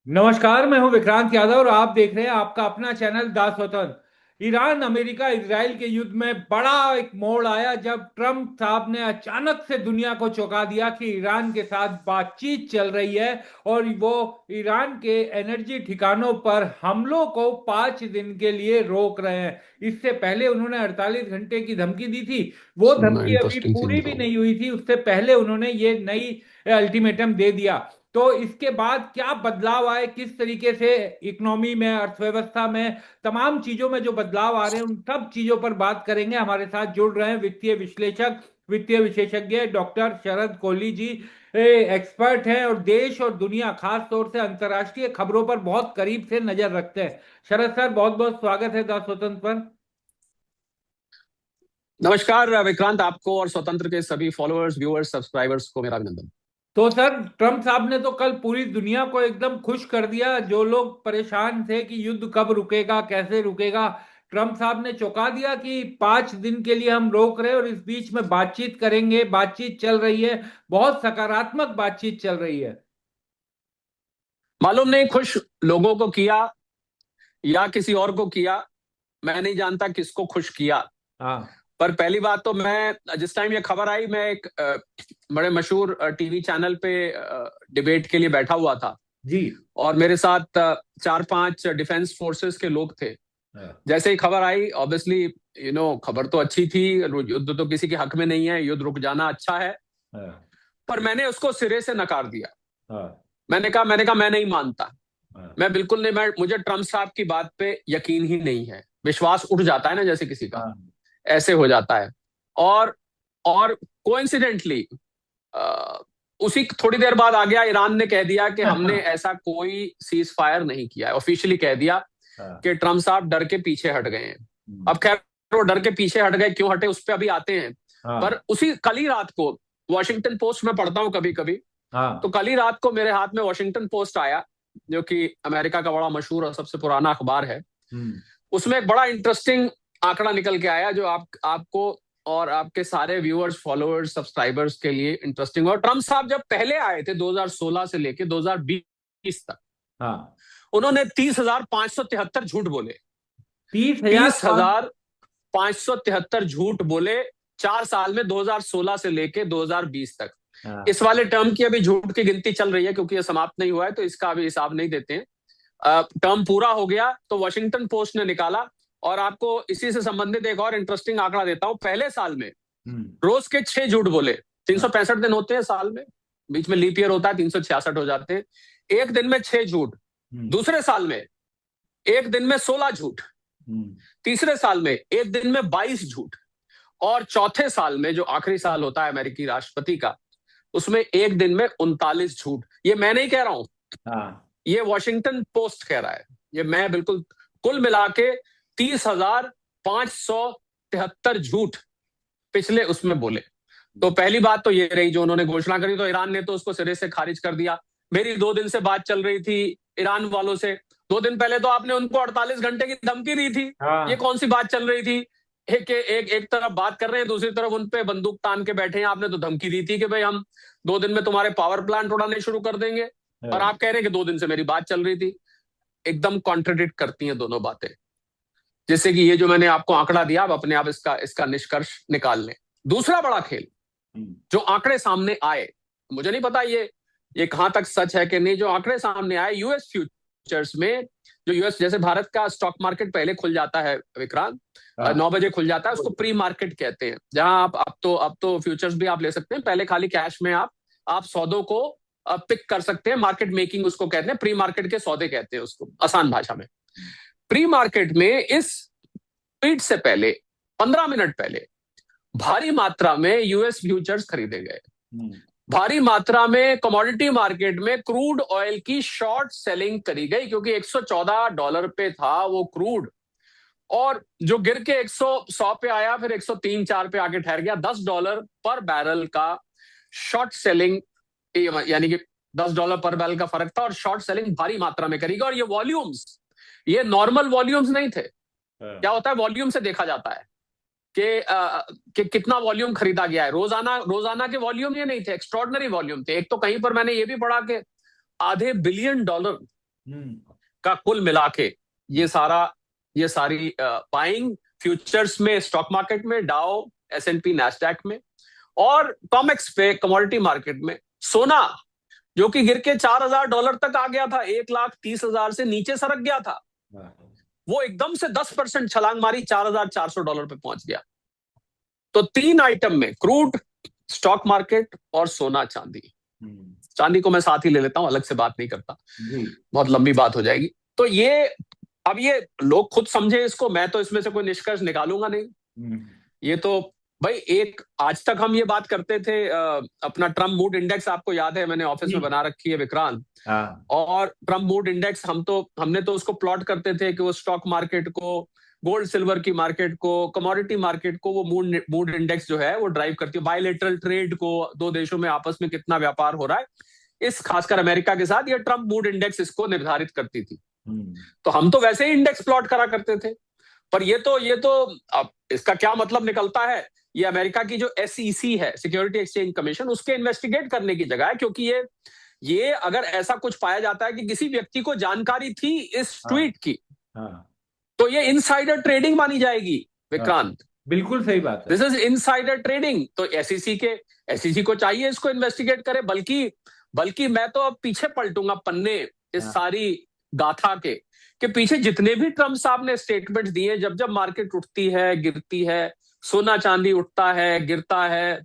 नमस्कार, मैं हूं विक्रांत यादव और आप देख रहे हैं आपका अपना चैनल दा स्वतंत्र। ईरान अमेरिका इजराइल के युद्ध में बड़ा एक मोड़ आया जब ट्रम्प साहब ने अचानक से दुनिया को चौंका दिया कि ईरान के साथ बातचीत चल रही है और वो ईरान के एनर्जी ठिकानों पर हमलों को 5 दिन के लिए रोक रहे हैं। इससे पहले उन्होंने 48 घंटे की धमकी दी थी। वो सुनना धमकी अभी इंटरेस्टिंग सीन पूरी भी था। नहीं हुई थी, उससे पहले उन्होंने ये नई अल्टीमेटम दे दिया। तो इसके बाद क्या बदलाव आए, किस तरीके से इकोनॉमी में, अर्थव्यवस्था में, तमाम चीजों में जो बदलाव आ रहे हैं, उन सब चीजों पर बात करेंगे। हमारे साथ जुड़ रहे हैं वित्तीय विश्लेषक, वित्तीय विशेषज्ञ डॉक्टर शरद कोहली जी। एक्सपर्ट हैं और देश और दुनिया, खास तौर से अंतर्राष्ट्रीय खबरों पर बहुत करीब से नजर रखते हैं। शरद सर, बहुत बहुत स्वागत है द स्वतंत्र पर। नमस्कार विक्रांत, आपको और स्वतंत्र के सभी फॉलोअर्स, व्यूअर्स, सब्सक्राइबर्स को मेरा अभिनंदन। तो सर, ट्रम्प साहब ने तो कल पूरी दुनिया को एकदम खुश कर दिया। जो लोग परेशान थे कि युद्ध कब रुकेगा, कैसे रुकेगा, ट्रम्प साहब ने चौंका दिया कि 5 दिन के लिए हम रोक रहे हैं और इस बीच में बातचीत करेंगे। बातचीत चल रही है, बहुत सकारात्मक बातचीत चल रही है। मालूम नहीं खुश लोगों को किया या किसी और को किया, मैं नहीं जानता किसको खुश किया। हाँ। पर पहली बात तो मैं जिस टाइम ये खबर आई, मैं एक बड़े मशहूर टीवी चैनल पे डिबेट के लिए बैठा हुआ था जी। और मेरे साथ 4-5 डिफेंस फोर्सेस के लोग थे। हाँ। जैसे ही खबर आई, ऑब्वियसली खबर तो अच्छी थी, युद्ध तो किसी के हक में नहीं है, युद्ध रुक जाना अच्छा है। हाँ। पर मैंने उसको सिरे से नकार दिया। हाँ। मैंने कहा मैं नहीं मानता। हाँ। मैं बिल्कुल नहीं, मुझे ट्रम्प साहब की बात पे यकीन ही नहीं है। विश्वास उठ जाता है ना जैसे किसी का, हाँ। ऐसे हो जाता है। और और कोइंसिडेंटली उसी थोड़ी देर बाद आ गया, ईरान ने कह दिया कि हमने हाँ। ऐसा कोई सीज फायर नहीं किया है। ऑफिशियली कह दिया हाँ। कि ट्रम्प साहब डर के पीछे हट गए हैं। हम्म। अब खैर, वो डर के पीछे हट गए, क्यों हटे, उस पर अभी आते हैं। पर हाँ। उसी कल ही रात को वॉशिंगटन पोस्ट में पढ़ता हूं कभी कभी, तो हाँ। कल ही रात को मेरे हाथ में वॉशिंगटन पोस्ट आया, जो कि अमेरिका का बड़ा मशहूर और सबसे पुराना अखबार है। हम्म। उसमें एक बड़ा इंटरेस्टिंग आंकड़ा निकल के आया, जो आपको और आपके सारे व्यूअर्स, फॉलोअर्स, सब्सक्राइबर्स के लिए इंटरेस्टिंग। और ट्रम्प साहब जब पहले आए थे 2016 से लेके 2020 तक, हाँ। उन्होंने 30,573 झूठ बोले। 30,000। 30,573 झूठ बोले 4 साल में, 2016 से लेके 2020 तक। हाँ। इस वाले टर्म की अभी झूठ की गिनती चल रही है, क्योंकि ये समाप्त नहीं हुआ है, तो इसका अभी हिसाब नहीं देते हैं। टर्म पूरा हो गया तो वॉशिंगटन पोस्ट ने निकाला। और आपको इसी से संबंधित एक और इंटरेस्टिंग आंकड़ा देता हूं। पहले साल में हम्म। रोज के 6 झूठ बोले। तीन हाँ। सौ पैंसठ दिन होते हैं साल में, बीच में लीप ईयर होता है, 366 हो जाते हैं। एक दिन में 6 झूठ। हम्म। दूसरे साल में एक दिन में 16 झूठ। हम्म। तीसरे साल में एक दिन में 22 झूठ। और चौथे साल में, जो आखिरी साल होता है अमेरिकी राष्ट्रपति का, उसमें एक दिन में 39 झूठ। ये मैं नहीं कह रहा हूं, हाँ। ये वॉशिंगटन पोस्ट कह रहा है। ये मैं बिल्कुल, कुल मिला के 30,573 झूठ पिछले उसमें बोले। तो पहली बात तो ये रही जो उन्होंने घोषणा करी, तो ईरान ने तो उसको सिरे से खारिज कर दिया। मेरी 2 दिन से बात चल रही थी ईरान वालों से। 2 दिन पहले तो आपने उनको 48 घंटे की धमकी दी थी। ये हाँ। कौन सी बात चल रही थी? एक तरफ बात कर रहे हैं, दूसरी तरफ उन पे बंदूक तान के बैठे हैं। आपने तो धमकी दी थी कि भाई हम 2 दिन में तुम्हारे पावर प्लांट उड़ाने शुरू कर देंगे, और हाँ। आप कह रहे हैं कि 2 दिन से मेरी बात चल रही थी। एकदम कॉन्ट्रडिक्ट करती हैं दोनों बातें। जैसे कि ये जो मैंने आपको आंकड़ा दिया, आप अपने आप इसका इसका निष्कर्ष निकाल लें। दूसरा बड़ा खेल, हम्म। जो आंकड़े सामने आए, मुझे नहीं पता ये कहां तक सच है कि नहीं, जो आंकड़े सामने आए यूएस फ्यूचर्स में। जो यूएस, जैसे भारत का स्टॉक मार्केट पहले खुल जाता है विक्रांत, हाँ। 9 बजे खुल जाता है, उसको प्री मार्केट कहते हैं। जहां आप अब तो फ्यूचर्स भी आप ले सकते हैं, पहले खाली कैश में आप सौदों को पिक कर सकते हैं। मार्केट मेकिंग उसको कहते हैं, प्री मार्केट के सौदे कहते हैं उसको आसान भाषा में। प्री मार्केट में इस ट्वीट से पहले 15 मिनट पहले भारी मात्रा में यूएस फ्यूचर्स खरीदे गए। हम्म। भारी मात्रा में कमोडिटी मार्केट में क्रूड ऑयल की शॉर्ट सेलिंग करी गई, क्योंकि $114 पे था वो क्रूड। और जो गिर के 100 पे आया, फिर 103-4 पे आके ठहर गया। $10 पर बैरल का शॉर्ट सेलिंग, यानी कि $10 पर बैरल का फर्क था, और शॉर्ट सेलिंग भारी मात्रा में करी गई। और ये वॉल्यूम्स, ये नॉर्मल वॉल्यूम्स नहीं थे। क्या हाँ। होता है, वॉल्यूम से देखा जाता है कि कितना वॉल्यूम खरीदा गया है। रोजाना रोजाना के वॉल्यूम ये नहीं थे, एक्स्ट्रॉर्डनरी वॉल्यूम थे। एक तो कहीं पर मैंने ये भी पढ़ा कि आधे बिलियन डॉलर हम्म। का कुल मिला के ये सारा, ये सारी बाइंग फ्यूचर्स में, स्टॉक मार्केट में, डाउ, S&P, नैस्डैक में, और कॉमेक्स पे, कमोडिटी मार्केट में। सोना जो कि गिर के $4,000 तक आ गया था, 1,30,000 से नीचे सरक गया था, हाँ। वो एकदम से 10% छलांग मारी, $4,400 पे पहुंच गया। तो तीन आइटम में, क्रूड, स्टॉक मार्केट और सोना चांदी। हम्म। चांदी को मैं साथ ही ले लेता हूं, अलग से बात नहीं करता, जी। बहुत लंबी बात हो जाएगी। तो ये, अब ये लोग खुद समझे इसको, मैं तो इसमें से कोई निष्कर्ष निकालूंगा नहीं। हम्म। ये तो भाई, एक आज तक हम ये बात करते थे, अपना ट्रम्प मूड इंडेक्स आपको याद है, मैंने ऑफिस जी। में बना रखी है विक्रांत। हाँ। और ट्रम्प मूड इंडेक्स हमने तो उसको प्लॉट करते थे कि वो स्टॉक मार्केट को, गोल्ड सिल्वर की मार्केट को, कमोडिटी मार्केट को, वो मूड मूड इंडेक्स जो है वो ड्राइव करती है। बायलेटरल ट्रेड को, दो देशों में आपस में कितना व्यापार हो रहा है, इस खासकर अमेरिका के साथ, ये ट्रम्प मूड इंडेक्स इसको निर्धारित करती थी। हम्म। तो हम तो वैसे ही इंडेक्स प्लॉट करा करते थे। पर ये तो अब इसका क्या मतलब निकलता है, ये अमेरिका की जो SEC है, सिक्योरिटी एक्सचेंज कमीशन, उसके इन्वेस्टिगेट करने की जगह है। क्योंकि ये अगर ऐसा कुछ पाया जाता है कि किसी व्यक्ति को जानकारी थी इस हाँ। ट्वीट की, हाँ। तो ये इनसाइडर ट्रेडिंग मानी जाएगी हाँ। विक्रांत। बिल्कुल सही बात है। This is insider trading. तो SEC को चाहिए इसको इन्वेस्टिगेट करे। बल्कि बल्कि मैं तो अब पीछे पलटूंगा पन्ने इस हाँ। सारी गाथा के, कि पीछे जितने भी ट्रम्प साहब ने स्टेटमेंट दिए, जब जब मार्केट उठती है गिरती है, सोना चांदी उठता है गिरता है,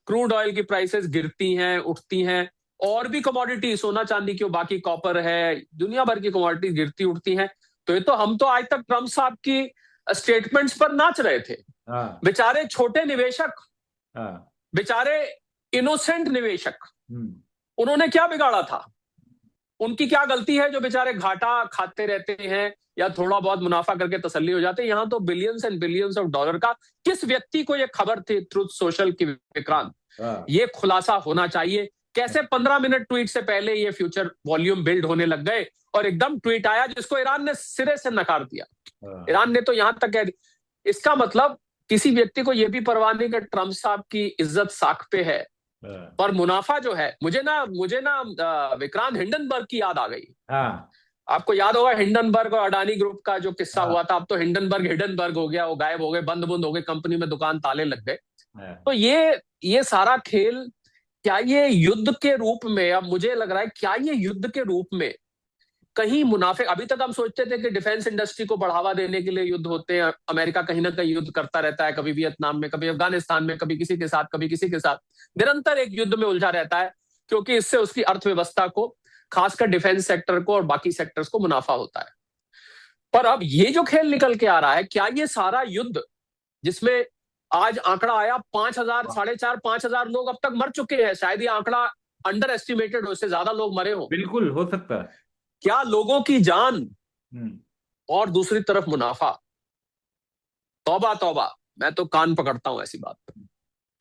क्रूड ऑयल की प्राइसेस गिरती हैं उठती हैं, और भी कमोडिटी, सोना चांदी क्यों, बाकी कॉपर है, दुनिया भर की कमोडिटी गिरती उठती हैं। तो ये तो हम तो आज तक ट्रम्प साहब की स्टेटमेंट्स पर नाच रहे थे। हाँ। बेचारे छोटे निवेशक, हाँ। बेचारे इनोसेंट निवेशक, हम्म। उन्होंने क्या बिगाड़ा था? उनकी क्या गलती है जो बेचारे घाटा खाते रहते हैं या थोड़ा बहुत मुनाफा करके तसल्ली हो जाते हैं? यहां तो billions and billions of dollar का, किस व्यक्ति को यह खबर थी ट्रुथ सोशल की विक्रांत? हाँ। ये खुलासा होना चाहिए। कैसे 15 मिनट ट्वीट से पहले ये फ्यूचर वॉल्यूम बिल्ड होने लग गए, और एकदम ट्वीट आया जिसको ईरान ने सिरे से नकार दिया। हाँ। ईरान ने तो यहां तक कह दिया, इसका मतलब किसी व्यक्ति को यह भी परवाह नहीं कि ट्रम्प साहब की इज्जत साख पे है, हाँ। पर मुनाफा जो है, मुझे ना विक्रांत हिंडनबर्ग की याद आ गई। हाँ। आपको याद होगा हिंडनबर्ग और अडानी ग्रुप का जो किस्सा हाँ। हुआ था। अब तो हिंडनबर्ग हिडनबर्ग हो गया, वो गायब हो गए, बंद बंद हो गए, कंपनी में दुकान ताले लग गए। हाँ। तो ये सारा खेल, क्या ये युद्ध के रूप में, अब मुझे लग रहा है, क्या ये युद्ध के रूप में कहीं मुनाफे, अभी तक हम सोचते थे कि डिफेंस इंडस्ट्री को बढ़ावा देने के लिए युद्ध होते हैं, अमेरिका कहीं ना कहीं युद्ध करता रहता है, कभी वियतनाम में, कभी अफगानिस्तान में, कभी किसी के साथ, कभी किसी के साथ, निरंतर एक युद्ध में उलझा रहता है, क्योंकि इससे उसकी अर्थव्यवस्था को, खासकर डिफेंस सेक्टर को और बाकी सेक्टर्स को मुनाफा होता है। पर अब ये जो खेल निकल के आ रहा है, क्या ये सारा युद्ध, जिसमें आज आंकड़ा आया 5,000, 4,500, 5,000 लोग अब तक मर चुके हैं, शायद ये आंकड़ा अंडर एस्टिमेटेड हो, इससे ज्यादा लोग मरे हो, बिल्कुल हो सकता है। क्या लोगों की जान हम्म। और दूसरी तरफ मुनाफा, तौबा तौबा। मैं तो कान पकड़ता हूं ऐसी बात पर।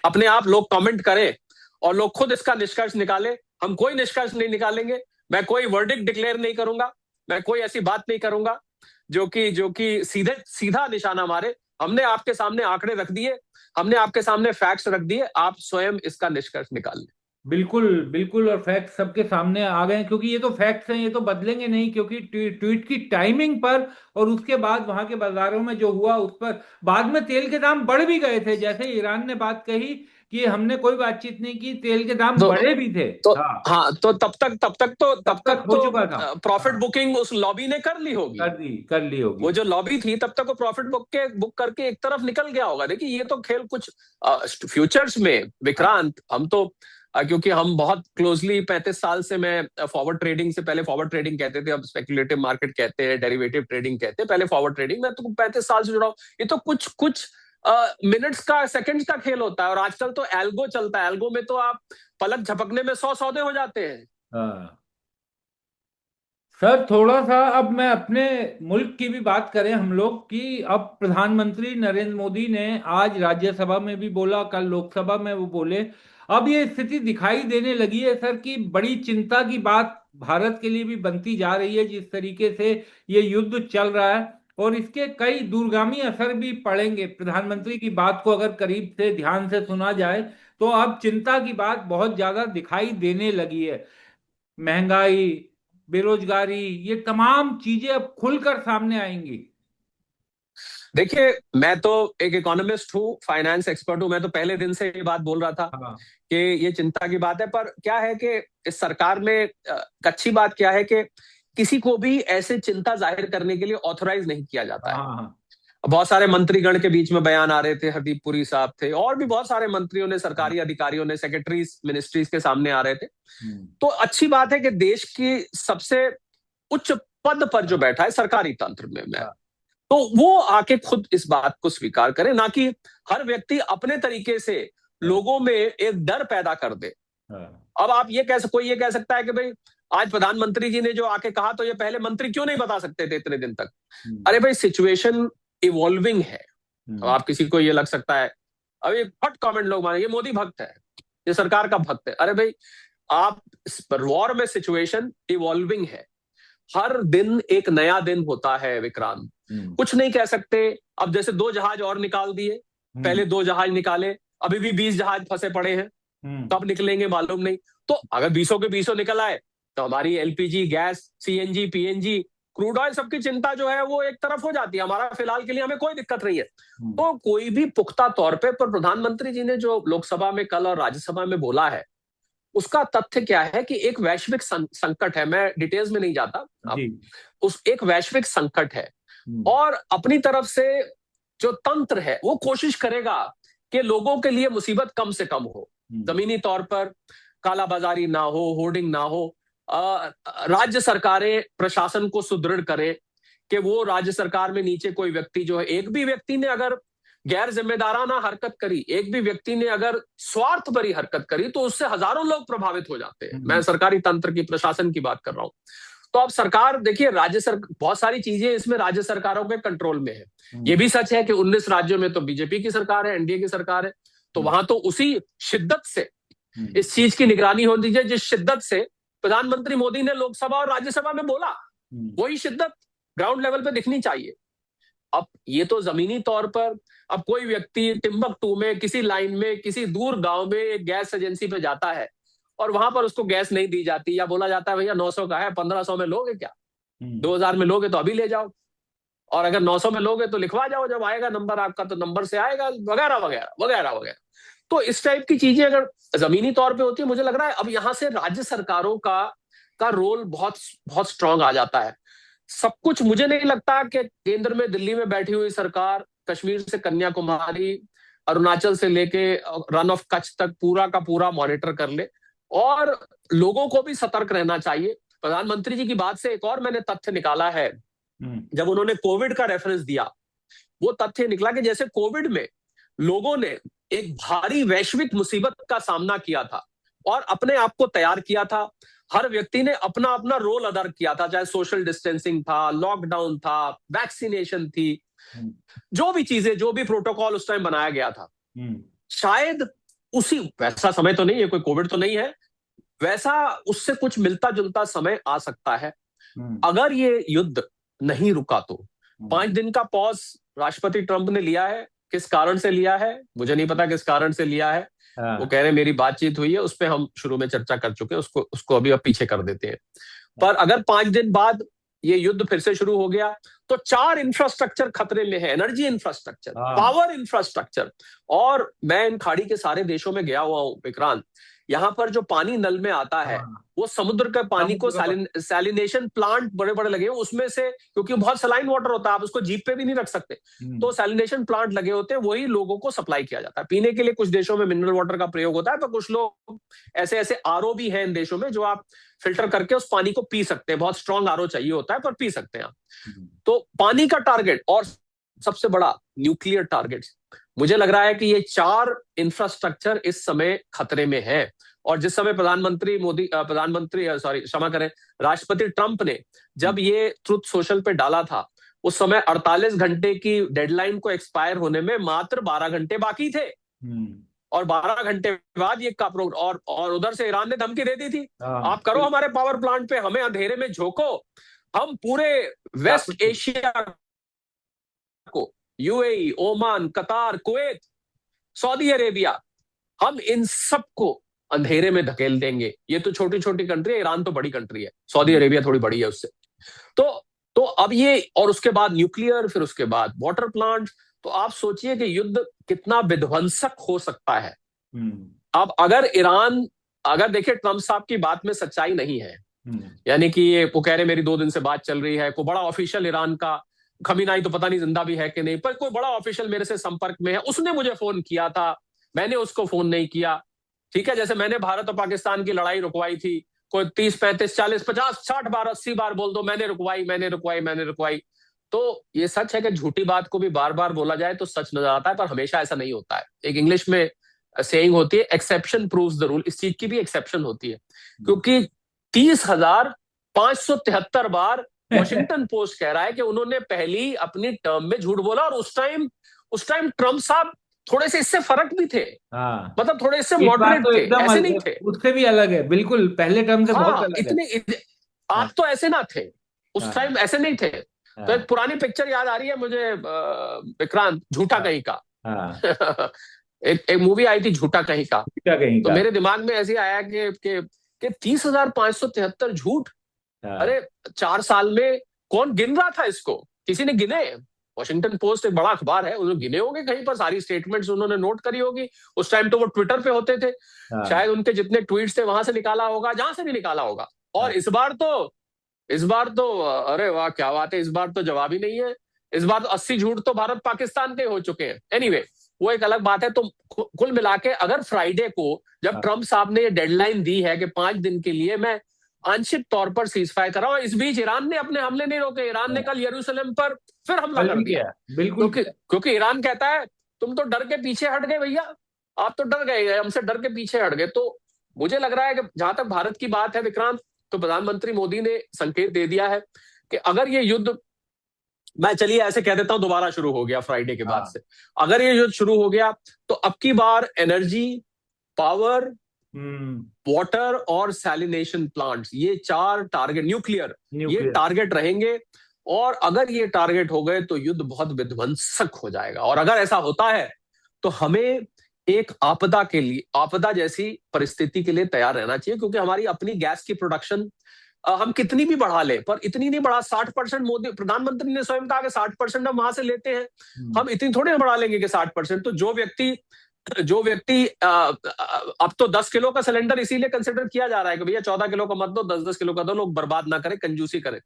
अपने आप लोग कमेंट करें और लोग खुद इसका निष्कर्ष निकालें। हम कोई निष्कर्ष नहीं निकालेंगे, मैं कोई वर्डिक्ट डिक्लेयर नहीं करूंगा, मैं कोई ऐसी बात नहीं करूंगा जो कि सीधे सीधा निशाना मारे। हमने आपके सामने आंकड़े रख दिए, हमने आपके सामने फैक्ट्स रख दिए, आप स्वयं इसका निष्कर्ष निकाल लें। बिल्कुल बिल्कुल, और फैक्ट्स सबके सामने आ गए हैं, क्योंकि ये तो फैक्ट्स हैं, ये तो बदलेंगे नहीं, क्योंकि ट्वीट की टाइमिंग पर और उसके बाद वहां के बाजारों में जो हुआ उस पर, बाद में तेल के दाम बढ़ भी गए थे, जैसे ईरान ने बात कही कि हमने कोई बातचीत नहीं की, तेल के दाम तो बढ़े भी थे। तो हाँ। हाँ, तो तब तक हो चुका था। प्रॉफिट हाँ। बुकिंग उस लॉबी ने कर ली होगी। कर ली वो होगी। जो लॉबी थी तब तक वो प्रॉफिट बुक करके एक तरफ निकल गया होगा। देखिए, ये तो खेल कुछ फ्यूचर्स में हाँ। विक्रांत, हम तो क्योंकि हम बहुत क्लोजली 35 साल से, मैं फॉरवर्ड ट्रेडिंग से पहले, फॉरवर्ड ट्रेडिंग कहते थे, अब स्पेकुलेटिव मार्केट कहते हैं, डेरिवेटिव ट्रेडिंग कहते हैं, पहले फॉरवर्ड ट्रेडिंग, मैं तो 35 साल से जुड़ा हूं। ये तो कुछ कुछ मिनट्स का, सेकंड्स का खेल होता है, और आजकल तो एल्गो चलता है। एल्गो में तो आप पलक झपकने में 100 सौदे हो जाते हैं। हाँ। सर थोड़ा सा अब मैं अपने मुल्क की भी बात करें हम लोग कि अब प्रधानमंत्री नरेंद्र मोदी ने आज राज्यसभा में भी बोला, कल लोकसभा में वो बोले, अब ये स्थिति दिखाई देने लगी है सर कि बड़ी चिंता की बात भारत के लिए भी बनती जा रही है, जिस तरीके से ये युद्ध चल रहा है, और इसके कई दूरगामी असर भी पड़ेंगे। प्रधानमंत्री की बात को अगर करीब से ध्यान से सुना जाए तो अब चिंता की बात बहुत ज्यादा दिखाई देने लगी है। महंगाई, बेरोजगारी, ये तमाम चीजें अब खुलकर सामने आएंगी। देखिए, मैं तो एक इकोनॉमिस्ट हूँ, फाइनेंस एक्सपर्ट हूँ। मैं तो पहले दिन से ये बात बोल रहा था हाँ कि ये चिंता की बात है। पर क्या है कि इस सरकार में अच्छी बात क्या है कि किसी को भी ऐसे चिंता जाहिर करने के लिए ऑथोराइज नहीं किया जाता है। हाँ हाँ। बहुत सारे मंत्रीगण के बीच में बयान आ रहे थे, हरदीप पुरी साहब थे, और भी बहुत सारे मंत्रियों ने, सरकारी अधिकारियों ने, सेक्रेटरीज मिनिस्ट्रीज के सामने आ रहे थे। हम्म, तो अच्छी बात है कि देश की सबसे उच्च पद पर जो बैठा है सरकारी तंत्र में, मैं हाँ तो वो आके खुद इस बात को स्वीकार करे, ना कि हर व्यक्ति अपने तरीके से हाँ लोगों में एक डर पैदा कर दे। हाँ, अब आप कोई ये कह सकता है कि भाई आज प्रधानमंत्री जी ने जो आके कहा, तो ये पहले मंत्री क्यों नहीं बता सकते थे इतने दिन तक? हम्म, अरे भाई, सिचुएशन इवॉल्विंग है। अब हम्म, आप किसी को ये लग सकता है, अब ये हॉट कमेंट लोग माने ये मोदी भक्त है, ये सरकार का भक्त है। अरे भाई, आप वॉर में सिचुएशन इवॉल्विंग है। हर दिन एक नया दिन होता है विक्रांत। हम्म, कुछ नहीं कह सकते। अब जैसे 2 जहाज और निकाल दिए, हम्म, पहले 2 जहाज निकाले, अभी भी 20 जहाज फंसे पड़े हैं। हम्म, कब निकलेंगे मालूम नहीं। तो अगर बीसों के बीसों निकल आए, तो हमारी LPG gas, CNG, PNG, crude oil, सबकी चिंता जो है वो एक तरफ हो जाती है। हमारा फिलहाल के लिए हमें कोई दिक्कत नहीं है। हम्म, तो कोई भी पुख्ता तौर पे, पर प्रधानमंत्री जी ने जो लोकसभा में कल और राज्यसभा में बोला है, उसका तथ्य क्या है कि एक वैश्विक संकट है। मैं डिटेल्स में नहीं जाता अब। जी, उस एक वैश्विक संकट है, हम्म, और अपनी तरफ से जो तंत्र है वो कोशिश करेगा कि लोगों के लिए मुसीबत कम से कम हो। हम्म, जमीनी तौर पर कालाबाजारी ना हो, होर्डिंग ना हो। राज्य सरकारें प्रशासन को सुदृढ़ करें कि वो राज्य सरकार में नीचे कोई व्यक्ति जो है, एक भी व्यक्ति ने अगर गैर जिम्मेदाराना हरकत करी, एक भी व्यक्ति ने अगर स्वार्थ भरी हरकत करी, तो उससे हजारों लोग प्रभावित हो जाते हैं। मैं हम्म, सरकारी तंत्र की, प्रशासन की बात कर रहा हूं। तो अब सरकार देखिए, बहुत सारी चीजें इसमें राज्य सरकारों के कंट्रोल में है। ये हम्म, भी सच है कि 19 राज्यों में तो बीजेपी की सरकार है, एनडीए की सरकार है। तो हम्म, वहां तो उसी शिद्दत से हम्म, इस चीज की निगरानी होनी चाहिए, जिस शिद्दत से प्रधानमंत्री मोदी ने लोकसभा और राज्यसभा में बोला, हम्म, वही शिद्दत ग्राउंड लेवल पे दिखनी चाहिए। अब ये तो जमीनी तौर पर, अब कोई व्यक्ति टिम्बकटू में किसी लाइन में किसी दूर गांव में एक गैस एजेंसी पे जाता है, और वहां पर उसको गैस नहीं दी जाती, या बोला जाता है भैया 900 का है, 1500 में लोगे क्या? हम्म, 2000 में लोगे तो अभी ले जाओ, और अगर 900 में लोगे तो लिखवा जाओ, जब आएगा नंबर आपका तो नंबर से आएगा, वगैरह वगैरह वगैरह वगैरह। तो इस टाइप की चीजें अगर जमीनी तौर पे होती है, मुझे लग रहा है अब यहां से राज्य सरकारों का रोल बहुत बहुत स्ट्रांग आ जाता है। सब कुछ मुझे नहीं लगता कि केंद्र में, दिल्ली में बैठी हुई सरकार कश्मीर से कन्याकुमारी, अरुणाचल से लेके रन ऑफ कच्छ तक पूरा का पूरा मॉनिटर कर ले। और लोगों को भी सतर्क रहना चाहिए। प्रधानमंत्री जी की बात से एक और मैंने तथ्य निकाला है। हम्म, जब उन्होंने कोविड का रेफरेंस दिया, वो तथ्य निकला कि जैसे कोविड में लोगों ने एक भारी वैश्विक मुसीबत का सामना किया था और अपने आप को तैयार किया था। हर व्यक्ति ने अपना अपना रोल अदा किया था, चाहे सोशल डिस्टेंसिंग था, लॉकडाउन था, वैक्सीनेशन थी, हम्म, जो भी चीजें, जो भी प्रोटोकॉल उस टाइम बनाया गया था। हम्म, शायद उसी वैसा समय तो नहीं है, कोई कोविड तो नहीं है, वैसा उससे कुछ मिलता जुलता समय आ सकता है हम्म, अगर ये युद्ध नहीं रुका तो। हम्म, 5 दिन का पॉज राष्ट्रपति ट्रंप ने लिया है। किस कारण से लिया है मुझे नहीं पता, किस कारण से लिया है। वो हाँ, कह रहे मेरी बातचीत हुई है, उस पर हम शुरू में चर्चा कर चुके हैं, उसको उसको अभी अब पीछे कर देते हैं। पर अगर 5 दिन बाद ये युद्ध फिर से शुरू हो गया, तो 4 इंफ्रास्ट्रक्चर खतरे में है। एनर्जी इंफ्रास्ट्रक्चर, हाँ, पावर इंफ्रास्ट्रक्चर। और मैं इन खाड़ी के सारे देशों में गया हुआ हूं विक्रांत। यहाँ पर जो पानी नल में आता है, हाँ, वो समुद्र के पानी को समुद्र का सैलिनेशन प्लांट बड़े बड़े लगे हैं उसमें से, क्योंकि बहुत सलाइन वाटर होता है, आप उसको जीप पे भी नहीं रख सकते। तो सैलिनेशन प्लांट लगे होते हैं, वही लोगों को सप्लाई किया जाता है। पीने के लिए कुछ देशों में मिनरल वाटर का प्रयोग होता है, पर कुछ लोग ऐसे ऐसे आरओ भी हैं इन देशों में, जो आप फिल्टर करके उस पानी को पी सकते हैं। बहुत स्ट्रांग आरओ चाहिए होता है, पर पी सकते हैं आप। तो पानी का टारगेट, और सबसे बड़ा न्यूक्लियर टारगेट। मुझे लग रहा है कि ये 4 इंफ्रास्ट्रक्चर इस समय खतरे में है। और जिस समय प्रधानमंत्री सॉरी क्षमा करें, राष्ट्रपति ट्रंप ने जब ये ट्रुथ सोशल पे डाला था, उस समय 48 घंटे की डेडलाइन को एक्सपायर होने में मात्र 12 घंटे बाकी थे। हम्म, और 12 घंटे बाद ये और उधर से ईरान ने धमकी दे दी थी, हाँ, आप करो हमारे पावर प्लांट पे, हमें अंधेरे में झोंको, हम पूरे वेस्ट एशिया को, यूएई, ओमान, कतार, कुवैत, सऊदी अरेबिया, हम इन सबको अंधेरे में धकेल देंगे। ये तो छोटी छोटी कंट्री है, ईरान तो बड़ी कंट्री है, सऊदी अरेबिया थोड़ी बड़ी है उससे। तो तो अब ये, और उसके बाद न्यूक्लियर, फिर उसके बाद वाटर प्लांट। तो आप सोचिए कि युद्ध कितना विध्वंसक हो सकता है। अब अगर ईरान, अगर देखिए ट्रम्प साहब की बात में सच्चाई नहीं है, यानी कि ये वो कह रहे मेरी 2 दिन से बात चल रही है, कोई बड़ा ऑफिशियल ईरान का, खमीनाई तो पता नहीं जिंदा भी है कि नहीं, पर कोई बड़ा ऑफिशियल मेरे से संपर्क में है, उसने मुझे फोन किया था, मैंने उसको फोन नहीं किया। ठीक है, जैसे मैंने भारत और पाकिस्तान की लड़ाई रुकवाई थी, कोई 30 35 40 50 60 बार 80 बार बोल दो मैंने रुकवाई, मैंने रुकवाई, मैंने रुकवाई। तो ये सच है कि झूठी बात को भी बार बार बोला जाए तो सच नजर आता है, पर हमेशा ऐसा नहीं होता है। एक इंग्लिश में सेइंग होती है, एक्सेप्शन प्रूव्स द रूल। इस चीज की भी एक्सेप्शन होती है, क्योंकि 30,573 बार वॉशिंगटन पोस्ट कह रहा है कि उन्होंने पहली अपनी टर्म में झूठ बोला, और उस टाइम ट्रम्प साहब थोड़े से इससे फर्क भी थे। हाँ, मतलब थोड़े इससे इस बार मॉडरेट तो थे, एकदम ऐसे नहीं थे। उससे भी अलग है, बिल्कुल पहले टर्म से बहुत हाँ, अलग है। हाँ, आप तो ऐसे ना थे, उस हाँ, टाइम ऐसे नहीं थे। तो एक हाँ, पुरानी पिक्चर याद आ रही है मुझे, विक्रांत, झूठा हाँ, कहीं का। हाँ, एक मूवी आई थी झूठा कहीं का। क्या कहीं तो का। मेरे दिमाग में ऐसे आया कि 30,573 झूठ। हाँ, अरे, 4 साल में कौन गिन रहा था इसको? किसी ने गिने? वॉशिंगटन पोस्ट एक बड़ा अखबार है, उन्होंने गिने होंगे कहीं पर, सारी स्टेटमेंट्स उन्होंने नोट करी होगी। उस टाइम तो वो ट्विटर पे होते थे, हाँ, शायद उनके जितने ट्वीट्स थे वहां से निकाला होगा, जहां से भी निकाला होगा। और हाँ, इस बार तो अरे वाह क्या बात है, इस बार तो जवाब ही नहीं है। इस बार तो 80 झूठ तो भारत पाकिस्तान के हो चुके हैं। एनीवे, वो एक अलग बात है। तो कुल मिला के अगर फ्राइडे को जब हाँ, ट्रम्प साहब ने ये डेडलाइन दी है कि 5 दिन के लिए मैं आंशिक तौर पर सीज फायर कर रहा हूं, इस बीच ईरान ने अपने हमले नहीं रोके। ईरान ने हाँ, कल यरूशलेम पर फिर हमला कल कर भी दिया, किया, बिल्कुल क्योंकि किया। क्योंकि ईरान कहता है तुम तो डर के पीछे हट गए भैया, आप तो डर गए, हमसे डर के पीछे हट गए। तो मुझे लग रहा है कि जहां तक भारत की बात है विक्रांत, तो प्रधानमंत्री मोदी ने संकेत दे दिया है कि अगर ये युद्ध, मैं चलिए ऐसे कह देता हूं, दोबारा शुरू हो गया फ्राइडे के बाद हाँ, से, अगर ये युद्ध शुरू हो गया, तो अब की बार एनर्जी, पावर, हम्म, वाटर और सैलिनेशन प्लांट्स, ये 4 टारगेट, न्यूक्लियर, ये न्यूक्लियर। टारगेट रहेंगे। और अगर ये टारगेट हो गए तो युद्ध बहुत विध्वंसक हो जाएगा। और अगर ऐसा होता है तो हमें एक आपदा के लिए, आपदा जैसी परिस्थिति के लिए तैयार रहना चाहिए, क्योंकि हमारी अपनी गैस की प्रोडक्शन हम कितनी भी बढ़ा लें, पर इतनी नहीं बढ़ा। 60%, मोदी प्रधानमंत्री ने स्वयं कहा कि 60% हम वहां से लेते हैं, हम इतनी थोड़ी ना बढ़ा लेंगे कि 60%। तो जो व्यक्ति अब तो 10 किलो का सिलेंडर इसीलिए कंसिडर किया जा रहा है कि भैया 14 किलो का मत दो, 10 10 किलो का दो, लोग बर्बाद ना करें, कंजूसी करें।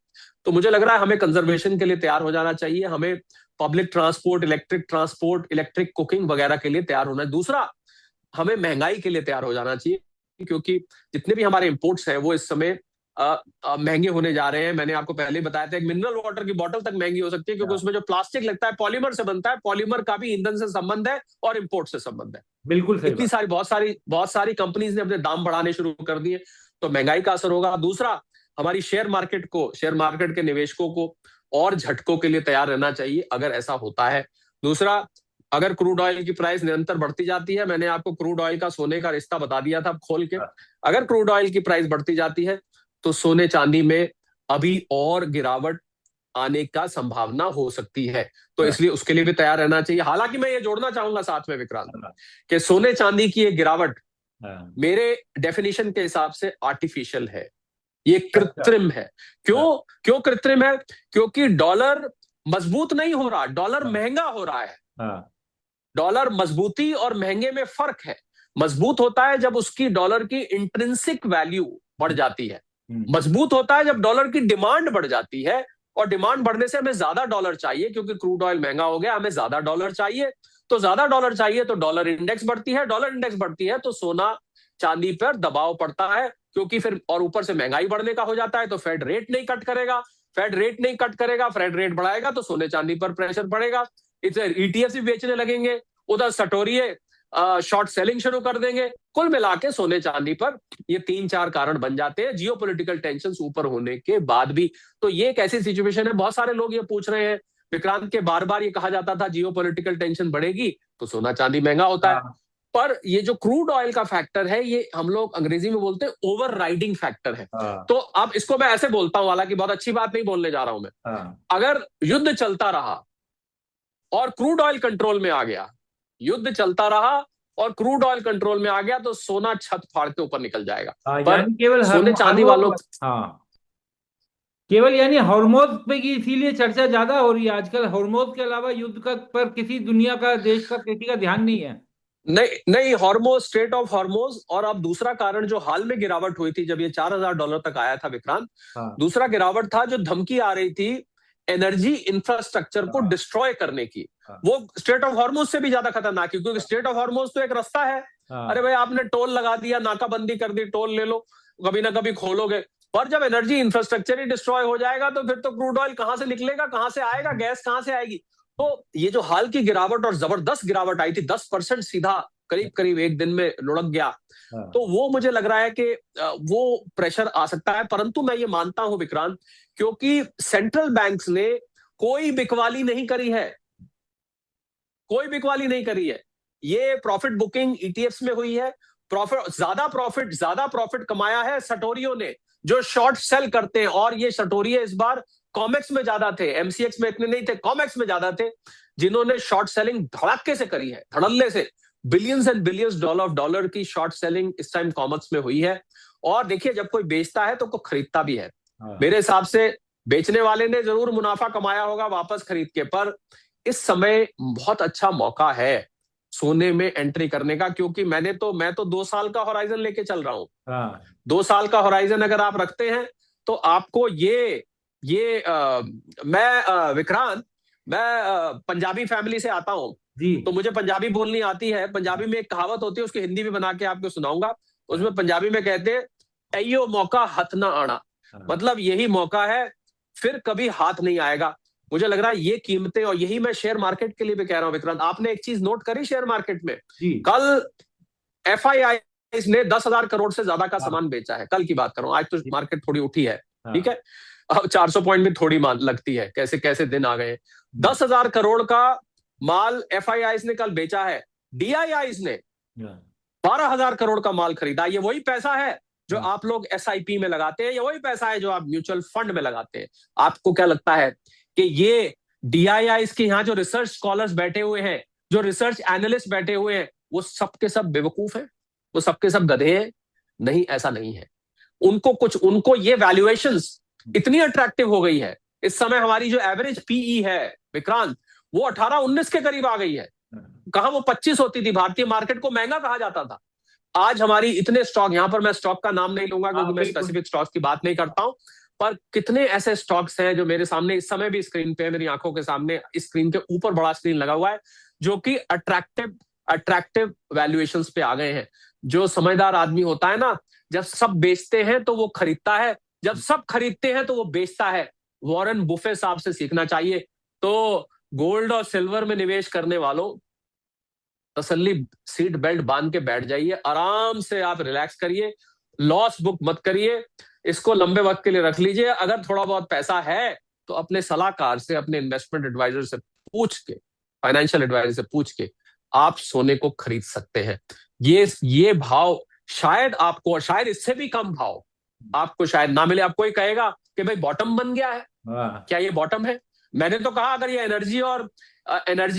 तो मुझे लग रहा है हमें कंजर्वेशन के लिए तैयार हो जाना चाहिए, हमें पब्लिक ट्रांसपोर्ट, इलेक्ट्रिक कुकिंग वगैरह के लिए तैयार होना है। दूसरा, हमें महंगाई के लिए तैयार हो जाना चाहिए, क्योंकि जितने भी हमारे इंपोर्ट्स हैं वो इस समय महंगे होने जा रहे हैं। मैंने आपको पहले ही बताया था, एक मिनरल वाटर की बोतल तक महंगी हो सकती है, क्योंकि उसमें जो प्लास्टिक लगता है पॉलीमर से बनता है, पॉलीमर का भी ईंधन से संबंध है और इंपोर्ट से संबंध है। बिल्कुल सही इतनी बात। सारी बहुत सारी कंपनीज ने अपने दाम बढ़ाने शुरू कर दिए, तो महंगाई का असर होगा। दूसरा, हमारी शेयर मार्केट के निवेशकों को और झटकों के लिए तैयार रहना चाहिए अगर ऐसा होता है। दूसरा, अगर क्रूड ऑयल की प्राइस निरंतर बढ़ती जाती है, मैंने आपको क्रूड ऑयल का सोने का रिश्ता बता दिया था खोल के, हाँ, अगर क्रूड ऑयल की प्राइस बढ़ती जाती है तो सोने चांदी में अभी और गिरावट आने का संभावना हो सकती है। तो हाँ, इसलिए उसके लिए भी तैयार रहना चाहिए। हालांकि मैं ये जोड़ना चाहूंगा साथ में विक्रांत, हाँ, कि सोने चांदी की ये गिरावट हाँ, मेरे डेफिनेशन के हिसाब से आर्टिफिशियल है, ये अच्छा, कृत्रिम है। हाँ, क्यों क्यों कृत्रिम है? क्योंकि डॉलर मजबूत नहीं हो रहा, डॉलर हाँ, महंगा हो रहा है। हाँ, डॉलर मजबूती और महंगे में फर्क है। मजबूत होता है जब उसकी डॉलर की इंट्रिंसिक वैल्यू बढ़ जाती है, हम्म, मजबूत होता है जब डॉलर की डिमांड बढ़ जाती है। और डिमांड बढ़ने से हमें ज्यादा डॉलर चाहिए, क्योंकि क्रूड ऑयल महंगा हो गया, हमें ज्यादा डॉलर चाहिए। तो ज्यादा डॉलर चाहिए तो डॉलर इंडेक्स बढ़ती है, डॉलर इंडेक्स बढ़ती है तो सोना चांदी पर दबाव पड़ता है, क्योंकि फिर और ऊपर से महंगाई बढ़ने का हो जाता है, तो फेड रेट नहीं कट करेगा। फेड रेट बढ़ाएगा तो सोने चांदी पर प्रेशर पड़ेगा, इसे ईटीएफ भी बेचने लगेंगे, उधर सटोरिये शॉर्ट सेलिंग शुरू कर देंगे। कुल मिला के सोने चांदी पर ये 3 4 कारण बन जाते हैं, जियो पोलिटिकल टेंशन ऊपर होने के बाद भी। तो ये एक ऐसी सिचुएशन है, बहुत सारे लोग ये पूछ रहे हैं विक्रांत, के बार बार ये कहा जाता था जियो पोलिटिकल टेंशन बढ़ेगी तो सोना चांदी महंगा होता है। हाँ, पर ये जो क्रूड ऑयल का फैक्टर है, ये हम लोग अंग्रेजी में बोलते हैं ओवर राइडिंग फैक्टर है। हाँ, तो अब इसको मैं ऐसे बोलता हूं, हालांकि बहुत अच्छी बात नहीं बोलने जा रहा हूं मैं, हाँ, अगर युद्ध चलता रहा और क्रूड ऑयल कंट्रोल में आ गया, युद्ध चलता रहा और क्रूड ऑयल कंट्रोल में आ गया तो सोना छत फाड़ के ऊपर निकल जाएगा। हाँ, पर यानी केवल सोने चांदी वालों, हार्मोज, हाँ, केवल यानी हॉर्मोज पे की इसीलिए चर्चा ज्यादा हो रही है आजकल। हॉर्मोज के अलावा युद्ध का पर किसी दुनिया का देश का किसी का ध्यान नहीं है। नहीं नहीं, हॉर्मोज, स्ट्रेट ऑफ हॉर्मोज। और अब दूसरा कारण जो हाल में गिरावट हुई थी जब ये $4,000 तक आया था विक्रांत, हाँ, दूसरा गिरावट था जो धमकी आ रही थी एनर्जी इंफ्रास्ट्रक्चर को हाँ, डिस्ट्रॉय करने की। हाँ, वो स्ट्रेट ऑफ हॉर्मोज से भी ज्यादा खतरनाक है, क्योंकि स्ट्रेट ऑफ हॉर्मोज तो एक रास्ता है। अरे हाँ, भाई, आपने टोल लगा दिया, नाकाबंदी कर दी, टोल ले लो, कभी ना कभी खोलोगे। पर जब एनर्जी इंफ्रास्ट्रक्चर ही डिस्ट्रॉय हो जाएगा तो फिर तो क्रूड ऑयल कहां से निकलेगा, कहां से आएगा, गैस कहां से आएगी। तो ये जो हाल की गिरावट, और जबरदस्त गिरावट आई थी, 10% सीधा करीब करीब एक दिन में लुढ़क गया। हाँ, तो वो मुझे लग रहा है कि वो प्रेशर आ सकता है। परंतु मैं ये मानता हूं विक्रांत, क्योंकि सेंट्रल बैंक्स ने कोई बिकवाली नहीं करी है, कोई बिकवाली नहीं करी है। ये प्रॉफिट बुकिंग ईटीएफ्स में हुई है। ज्यादा प्रॉफिट कमाया है सटोरियों ने, जो शॉर्ट सेल करते हैं। और ये सटोरिये इस बार कॉमेक्स में ज्यादा थे, एमसीएक्स में इतने नहीं थे, कॉमेक्स में ज्यादा थे, जिन्होंने शॉर्ट सेलिंग धड़ाके से करी है, धड़ल्ले से। बिलियंस एंड बिलियंस डॉलर की शॉर्ट सेलिंग इस टाइम कॉमेक्स में हुई है। और देखिए, जब कोई बेचता है तो कोई खरीदता भी है। हाँ, मेरे हिसाब से बेचने वाले ने जरूर मुनाफा कमाया होगा वापस खरीद के, पर इस समय बहुत अच्छा मौका है सोने में एंट्री करने का। क्योंकि मैं तो 2 साल का होराइजन लेके चल रहा हूं। हाँ, 2 साल का होराइजन अगर आप रखते हैं तो आपको ये विक्रांत, मैं पंजाबी फैमिली से आता हूं, जी, तो मुझे पंजाबी बोलनी आती है। पंजाबी में एक कहावत होती है, उसकी हिंदी में बना के आपको सुनाऊंगा। हाँ, उसमें पंजाबी में कहते हैं, "एयो मौका हथ ना आना"। हाँ, मतलब यही मौका है, फिर कभी हाथ नहीं आएगा। मुझे लग रहा है ये कीमतें, और यही मैं शेयर मार्केट के लिए भी कह रहा हूं विक्रांत। आपने एक चीज नोट करी शेयर मार्केट में, जी, कल एफआईआई ने 10,000 करोड़ से ज्यादा का हाँ, सामान बेचा है। कल की बात कर रहा हूं, आज तो जी, मार्केट थोड़ी उठी है, ठीक हाँ, है। अब 400 पॉइंट में थोड़ी मान लगती है, कैसे कैसे दिन आ गए। हम्म, 10,000 करोड़ का माल एफआईआई ने कल बेचा है। डीआईआई ने हाँ, 12,000 करोड़ का माल खरीदा। ये वही पैसा है जो हाँ, आप लोग एसआईपी में लगाते हैं, ये वही पैसा है जो आप म्यूचुअल फंड में लगाते हैं। आपको क्या लगता है कि ये डीआईआई के यहाँ जो रिसर्च स्कॉलर्स बैठे हुए हैं, जो रिसर्च एनालिस्ट बैठे हुए हैं, वो सबके सब बेवकूफ हैं, वो सबके सब गधे हैं? नहीं, ऐसा नहीं है। उनको ये वैल्यूएशंस इतनी अट्रैक्टिव हो गई है। इस समय हमारी जो एवरेज पीई है विक्रांत, वो 18-19 के करीब आ गई है। हाँ, कहा वो 25 होती थी। भारतीय मार्केट को महंगा कहा जाता था। आज हमारी इतने स्टॉक, यहां पर मैं स्टॉक का नाम नहीं लूंगा हाँ, क्योंकि मैं बिल्कुल, स्पेसिफिक स्टॉक्स की बात नहीं करता हूं, पर कितने ऐसे स्टॉक्स हैं जो मेरे सामने इस समय भी स्क्रीन पे, मेरी आंखों के सामने, स्क्रीन के ऊपर बड़ा स्क्रीन लगा हुआ है, जो कि अट्रैक्टिव अट्रैक्टिव वैल्यूएशंस पे आ गए हैं। जो समझदार आदमी होता है ना, जब सब बेचते हैं तो वो खरीदता है, जब सब खरीदते हैं तो वो बेचता है। वॉरेन बुफे साहब से सीखना चाहिए। तो गोल्ड और सिल्वर में निवेश करने वालों, तसल्ली सीट बेल्ट बांध के बैठ जाइए, आराम से आप रिलैक्स करिए, लॉस बुक मत करिए, इसको लंबे वक्त के लिए रख लीजिए। अगर थोड़ा बहुत पैसा है तो अपने सलाहकार से, अपने इन्वेस्टमेंट एडवाइजर से पूछ के, फाइनेंशियल एडवाइजर से पूछ के आप सोने को खरीद सकते हैं। ये भाव शायद आपको, और शायद इससे भी कम भाव आपको शायद ना मिले। आपको ही कहेगा कि भाई बॉटम बन गया है। हाँ, क्या ये बॉटम है? मैंने तो कहा अगर ये एनर्जी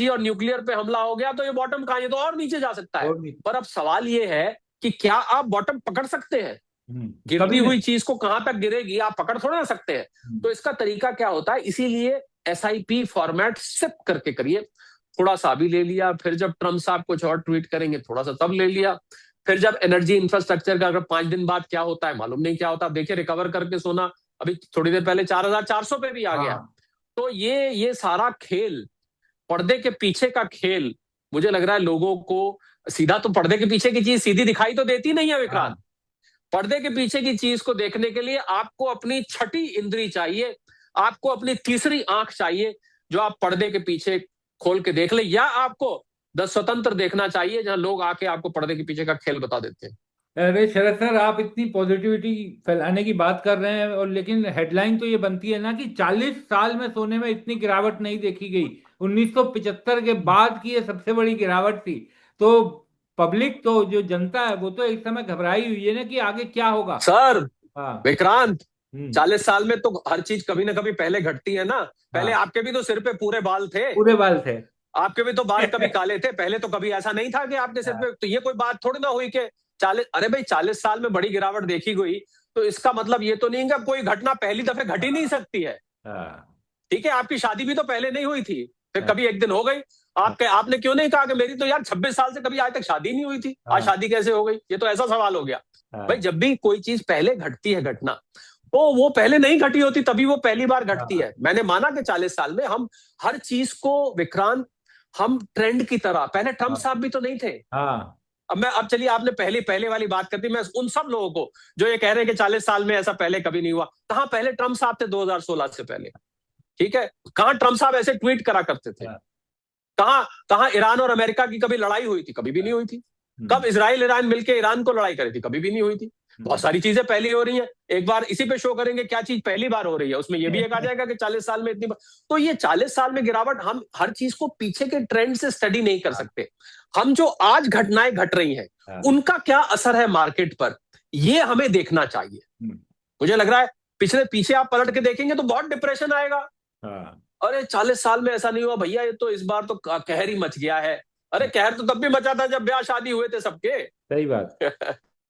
और न्यूक्लियर पे हमला हो गया तो ये बॉटम कहां है, ये तो और नीचे जा सकता है। और नहीं, पर अब सवाल ये है कि क्या आप बॉटम पकड़ सकते हैं? गिरती कभी नहीं, हुई चीज को कहां तक गिरेगी आप पकड़ थोड़ा ना सकते हैं। तो इसका तरीका क्या होता है? इसीलिए एसआईपी फॉर्मेट सिप करके करिए। थोड़ा सा भी ले लिया, फिर जब ट्रम्प साहब कुछ और ट्वीट करेंगे थोड़ा सा तब ले लिया, फिर जब एनर्जी इंफ्रास्ट्रक्चर का अगर 5 दिन बाद क्या होता है मालूम नहीं क्या होता। अब देखिए, रिकवर करके सोना अभी थोड़ी देर पहले 4,400 पे भी आ गया। हाँ, तो ये सारा खेल, पर्दे के पीछे का खेल, मुझे लग रहा है लोगों को सीधा, तो पर्दे के पीछे की चीज सीधी दिखाई तो देती नहीं है विक्रांत। हाँ, पर्दे के पीछे की चीज को देखने के लिए आपको अपनी छठी इंद्री चाहिए, आपको अपनी तीसरी आंख चाहिए, जो आप पर्दे के पीछे खोल के देख ले, या आपको द स्वतंत्र देखना चाहिए, जहां लोग आके आपको पर्दे के पीछे का खेल बता देते हैं। अरे शरद सर, आप इतनी पॉजिटिविटी फैलाने की बात कर रहे हैं, और लेकिन हेडलाइन तो ये बनती है ना कि 40 साल में सोने में इतनी गिरावट नहीं देखी गई। 1975 के बाद की ये सबसे बड़ी गिरावट थी। तो पब्लिक, तो जो जनता है वो तो एक समय घबराई हुई है ना कि आगे क्या होगा। सर हाँ, विक्रांत, हम्म, 40 साल में तो हर चीज कभी ना कभी पहले घटती है ना। पहले हाँ, आपके भी तो सिर पे पूरे बाल थे। पूरे बाल थे, आपके भी तो बाल कभी काले थे, पहले तो कभी ऐसा नहीं था कि आपके सिर पे, तो ये कोई बात थोड़ी ना हुई कि 40, अरे भाई 40 साल में बड़ी गिरावट देखी गई, तो इसका मतलब ये तो नहीं कि कोई घटना पहली दफे घट ही नहीं सकती है। ठीक है, आपकी शादी भी तो पहले नहीं हुई थी, फिर कभी एक दिन हो गई। आपने क्यों नहीं कहा कि मेरी तो यार 26 साल से कभी आज तक शादी नहीं हुई थी, आज शादी कैसे हो गई? ये तो ऐसा सवाल हो गया। भाई जब भी कोई चीज पहले घटती है घटना, तो वो पहले नहीं घटी होती, तभी वो पहली बार घटती है। मैंने माना कि 40 साल में हम हर चीज को, विक्रांत, हम ट्रेंड की तरह, पहले ट्रम्प साहब भी तो नहीं थे। अब चलिए, आपने पहले वाली बात करती, मैं उन सब लोगों को जो ये कह रहे हैं कि 40 साल में ऐसा पहले कभी नहीं हुआ, कहां पहले ट्रम्प साहब थे 2016 से पहले? ठीक है, कहां ट्रम्प साहब ऐसे ट्वीट करा करते थे? कहां कहां ईरान और अमेरिका की कभी लड़ाई हुई थी? कभी भी नहीं हुई थी। कब इसराइल ईरान मिलकर ईरान को लड़ाई करी थी? कभी भी नहीं हुई थी। बहुत सारी चीजें पहली हो रही हैं। एक बार इसी पे शो करेंगे क्या चीज पहली बार हो रही है, उसमें ये भी एक आ जाएगा कि 40 साल में इतनी बार। तो ये 40 साल में गिरावट, हम हर चीज को पीछे के ट्रेंड से स्टडी नहीं कर सकते। हम जो आज घटनाएं घट रही हैं उनका क्या असर है मार्केट पर, ये हमें देखना चाहिए। मुझे लग रहा है पीछे आप पलट के देखेंगे तो बहुत डिप्रेशन आएगा। अरे 40 साल में ऐसा नहीं हुआ भैया, ये तो इस बार तो कहर ही मच गया है। अरे कहर तो तब भी मचा था जब ब्याह शादी हुए थे सबके। सही बात।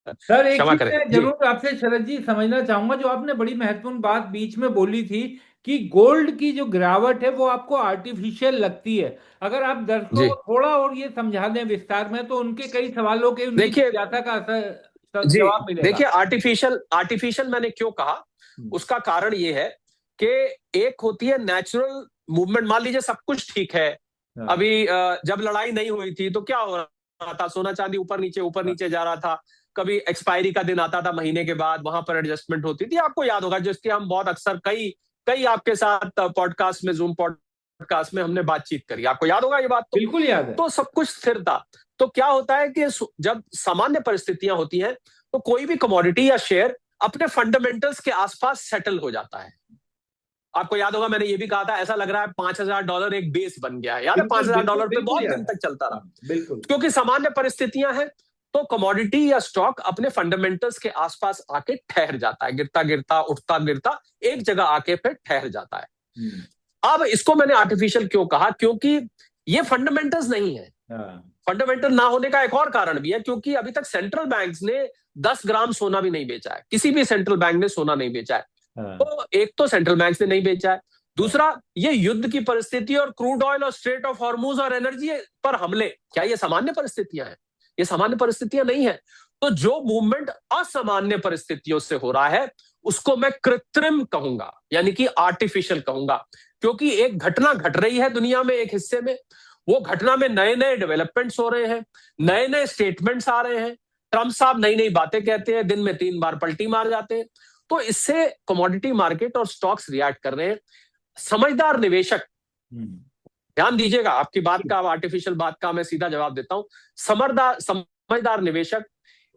सर एक क्षमा चीज करें मैं जरूर आपसे शरद जी समझना चाहूंगा, जो आपने बड़ी महत्वपूर्ण बात बीच में बोली थी कि गोल्ड की जो गिरावट है वो आपको आर्टिफिशियल लगती है। अगर आप दर्शकों जी। को थोड़ा और ये समझा दें विस्तार में, तो उनके कई सवालों के उनकी देखिए जिज्ञासा का जी, जवाब मिलेगा। देखिए आर्टिफिशियल मैंने क्यों कहा, उसका कारण ये है कि एक होती है नेचुरल मूवमेंट। मान लीजिए सब कुछ ठीक है, अभी जब लड़ाई नहीं हुई थी तो क्या हो रहा था, सोना चांदी ऊपर नीचे जा रहा था। कभी एक्सपायरी का दिन आता था महीने के बाद, वहां पर एडजस्टमेंट होती थी, आपको याद होगा, जिसकी हम बहुत अक्सर कई कई आपके साथ पॉडकास्ट में, जूम पॉडकास्ट में हमने बातचीत करी, आपको याद होगा ये बात? तो बिल्कुल याद है। तो सब कुछ स्थिर था। तो क्या होता है कि जब सामान्य परिस्थितियां होती हैं तो कोई भी कमोडिटी या शेयर अपने फंडामेंटल्स के आसपास सेटल हो जाता है। आपको याद होगा मैंने ये भी कहा था, ऐसा लग रहा है $5,000 एक बेस बन गया है, याद है? $5,000 पे बहुत दिन तक चलता रहा, बिल्कुल, क्योंकि सामान्य परिस्थितियां हैं। तो कमोडिटी या स्टॉक अपने फंडामेंटल्स के आसपास आके ठहर जाता है, गिरता गिरता उठता गिरता एक जगह आके फिर ठहर जाता है। अब इसको मैंने आर्टिफिशियल क्यों कहा, क्योंकि ये फंडामेंटल्स नहीं है। फंडामेंटल ना होने का एक और कारण भी है, क्योंकि अभी तक सेंट्रल बैंक्स ने 10 ग्राम सोना भी नहीं बेचा है, किसी भी सेंट्रल बैंक ने सोना नहीं बेचा है। तो एक तो सेंट्रल बैंक ने नहीं बेचा है, दूसरा ये युद्ध की परिस्थिति और क्रूड ऑयल और स्ट्रेट ऑफ हॉर्मुज और एनर्जी पर हमले, क्या ये सामान्य परिस्थितियां हैं? ये सामान्य परिस्थितियां नहीं है। तो जो मूवमेंट असामान्य परिस्थितियों से हो रहा है उसको मैं कृत्रिम कहूंगा, यानी कि आर्टिफिशियल कहूंगा, क्योंकि एक घटना घट रही है दुनिया में एक हिस्से में, वो घटना में नए नए डेवलपमेंट्स हो रहे हैं, नए नए स्टेटमेंट्स आ रहे हैं, ट्रम्प साहब नई नई बातें कहते हैं, दिन में 3 बार पलटी मार जाते हैं। तो इससे कमोडिटी मार्केट और स्टॉक्स रिएक्ट कर रहे हैं। समझदार निवेशक, ध्यान दीजिएगा, आपकी बात का, आर्टिफिशियल बात का मैं सीधा जवाब देता हूं। समझदार निवेशक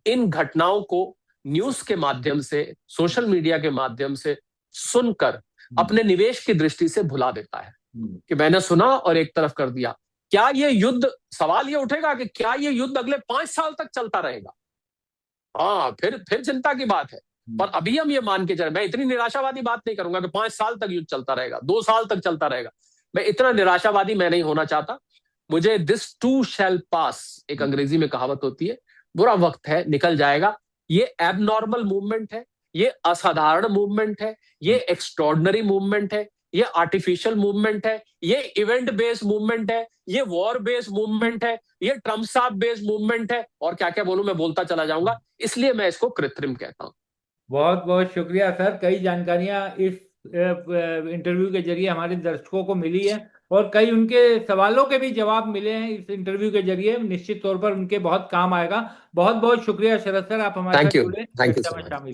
इन घटनाओं को न्यूज के माध्यम से, सोशल मीडिया के माध्यम से सुनकर अपने निवेश की दृष्टि से भुला देता है कि मैंने सुना और एक तरफ कर दिया। क्या ये युद्ध, सवाल ये उठेगा कि क्या ये युद्ध अगले 5 साल तक चलता रहेगा? हाँ, फिर चिंता की बात है। पर अभी हम ये मान के चले, मैं इतनी निराशावादी बात नहीं करूंगा कि 5 साल तक युद्ध चलता रहेगा, 2 साल तक चलता रहेगा। मैं इतना निराशावादी मैं नहीं होना चाहता। मुझे दिस टू शैल पास, एक अंग्रेजी में कहावत होती है, बुरा वक्त है, निकल जाएगा। ये एबनॉर्मल मूवमेंट है, ये असाधारण मूवमेंट है, ये एक्स्ट्रॉर्डनरी मूवमेंट है, ये आर्टिफिशियल मूवमेंट है, ये इवेंट बेस्ड मूवमेंट है, ये वॉर बेस्ड मूवमेंट है, ये ट्रम्प साहब बेस्ड मूवमेंट है, और क्या क्या बोलूं, मैं बोलता चला जाऊंगा, इसलिए मैं इसको कृत्रिम कहता हूं। बहुत बहुत शुक्रिया सर, कई जानकारियां इस इंटरव्यू के जरिए हमारे दर्शकों को मिली है, और कई उनके सवालों के भी जवाब मिले हैं इस इंटरव्यू के जरिए, निश्चित तौर पर उनके बहुत काम आएगा। बहुत बहुत शुक्रिया शरद सर, आप हमारे साथ जुड़े, थैंक यू चर्चा सो में मच। शामिल